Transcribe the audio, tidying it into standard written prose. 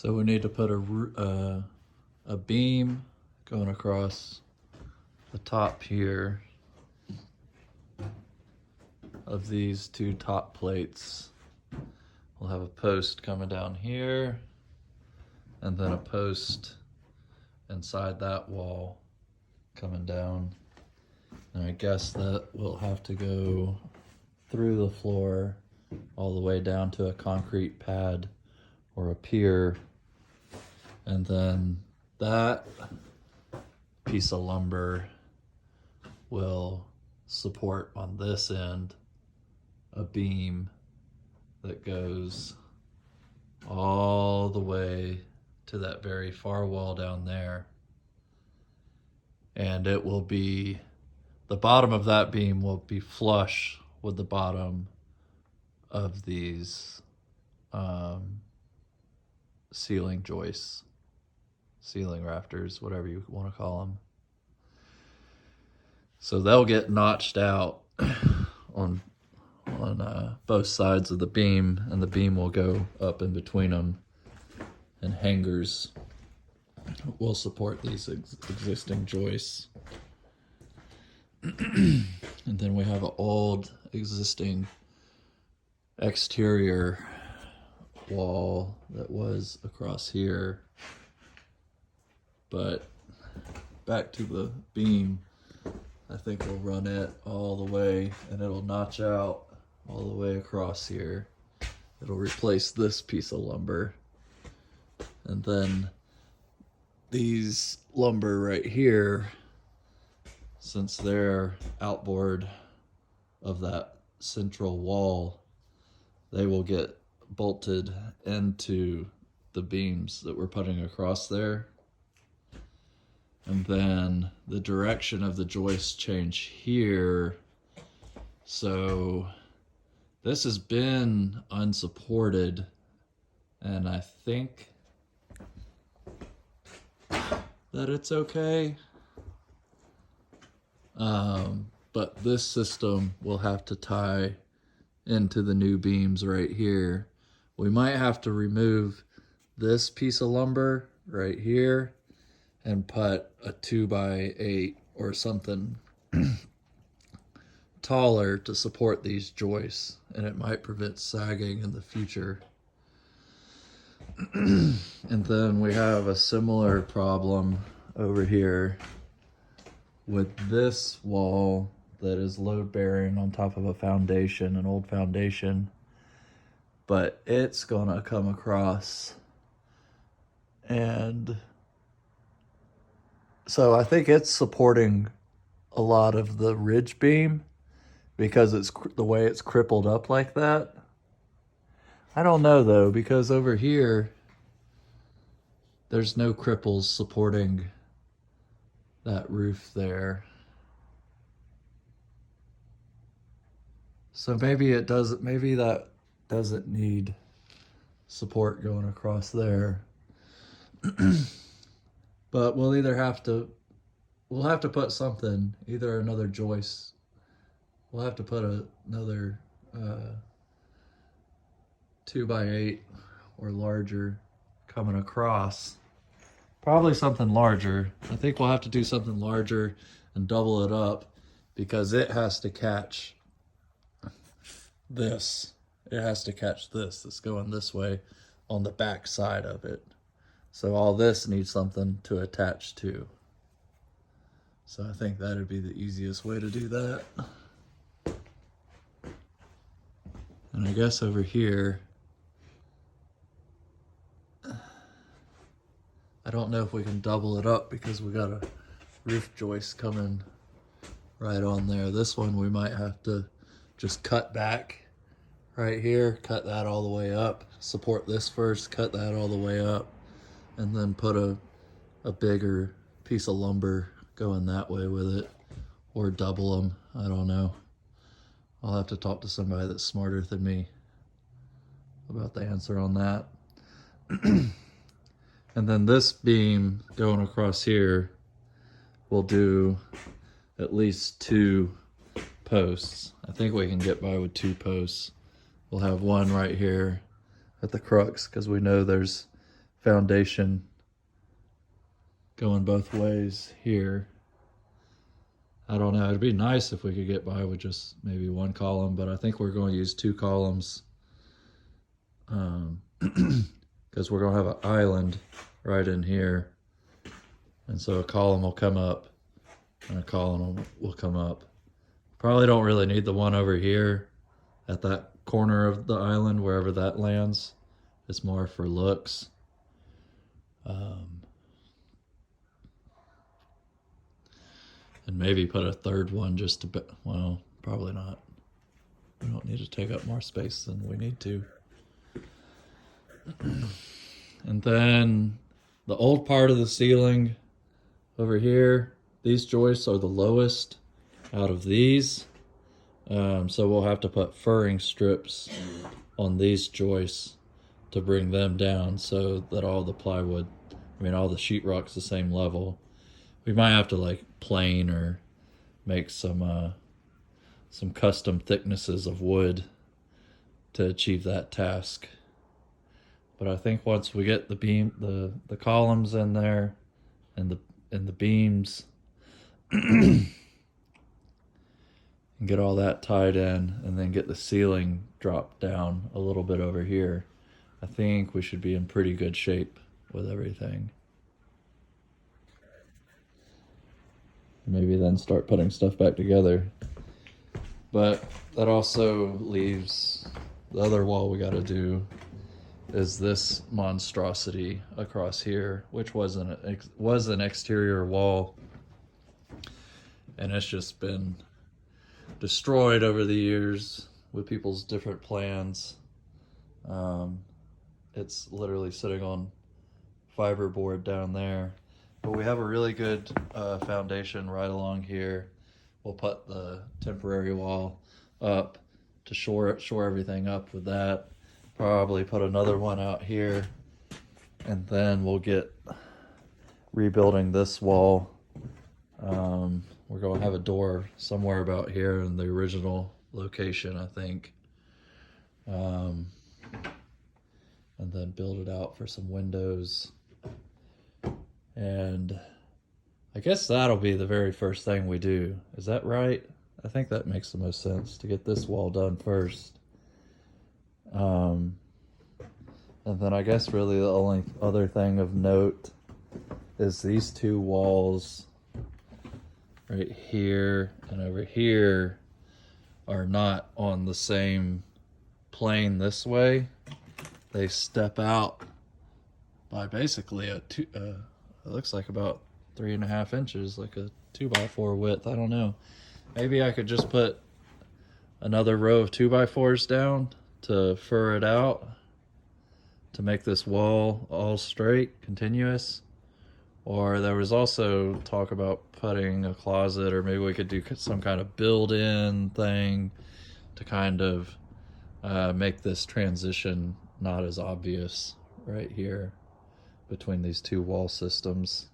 So we need to put a beam going across the top here of these two top plates. We'll have a post coming down here and then a post inside that wall coming down. And I guess that will have to go through the floor all the way down to a concrete pad or a pier. And then that piece of lumber will support on this end a beam that goes all the way to that very far wall down there. And it will be, the bottom of that beam will be flush with the bottom of these ceiling joists, ceiling rafters, whatever you want to call them. So they'll get notched out on both sides of the beam, and the beam will go up in between them, and hangers will support these existing joists. And then we have an old existing exterior wall that was across here, but back to the beam, I think we'll run it all the way, and it'll notch out all the way across here. It'll replace this piece of lumber, and then these lumber right here, since they're outboard of that central wall, they will get bolted into the beams that we're putting across there. And then the direction of the joist change here. So this has been unsupported, and I think that it's okay. But this system will have to tie into the new beams right here. We might have to remove this piece of lumber right here and put a 2x8 or something taller to support these joists, and it might prevent sagging in the future. And then we have a similar problem over here with this wall that is load bearing on top of a foundation, an old foundation, but it's gonna come across, and so I think it's supporting a lot of the ridge beam because it's the way it's crippled up like that. I don't know though, because over here there's no cripples supporting that roof there. So maybe it doesn't, maybe that doesn't need support going across there. But we'll either have to, we'll have to put something, either another joist. We'll have to put another 2x8 or larger coming across. Probably something larger. I think we'll have to do something larger and double it up because it has to catch this. It has to catch this that's going this way on the back side of it. So all this needs something to attach to. So I think that'd be the easiest way to do that. And I guess over here, I don't know if we can double it up because we got a roof joist coming right on there. This one we might have to just cut back right here, cut that all the way up, support this first, cut that all the way up, and then put a bigger piece of lumber going that way with it, or double them. I don't know. I'll have to talk to somebody that's smarter than me about the answer on that. And then this beam going across here will do at least 2 posts. I think we can get by with 2 posts. We'll have one right here at the crux because we know there's foundation going both ways here. I don't know, it'd be nice if we could get by with just maybe one column, but I think we're going to use 2 columns because we're going to have an island right in here, and so a column will come up and a column will come up. Probably don't really need the one over here at that corner of the island, wherever that lands. It's more for looks. And maybe put a third one just to, well, probably not. We don't need to take up more space than we need to. And then the old part of the ceiling over here, these joists are the lowest out of these. So we'll have to put furring strips on these joists to bring them down so that all the plywood, all the sheetrock's the same level. We might have to like plane or make some custom thicknesses of wood to achieve that task. But I think once we get the beam, the columns in there, and the beams, and get all that tied in, and then get the ceiling dropped down a little bit over here, I think we should be in pretty good shape with everything. Maybe then start putting stuff back together. But that also leaves the other wall we got to do is this monstrosity across here, which was an exterior wall, and it's just been destroyed over the years with people's different plans. It's literally sitting on fiberboard down there. But we have a really good foundation right along here. We'll put the temporary wall up to shore everything up with that. Probably put another one out here, and then we'll get rebuilding this wall. We're going to have a door somewhere about here in the original location, I think. And then build it out for some windows. And I guess that'll be the very first thing we do. Is that right? I think that makes the most sense to get this wall done first. And then I guess really the only other thing of note is these 2 walls right here and over here are not on the same plane this way. They step out by basically it looks like about 3.5 inches, like a 2x4 width. I don't know. Maybe I could just put another row of 2x4s down to fur it out to make this wall all straight, continuous. Or there was also talk about putting a closet, or maybe we could do some kind of build-in thing to kind of make this transition not as obvious right here between these 2 wall systems.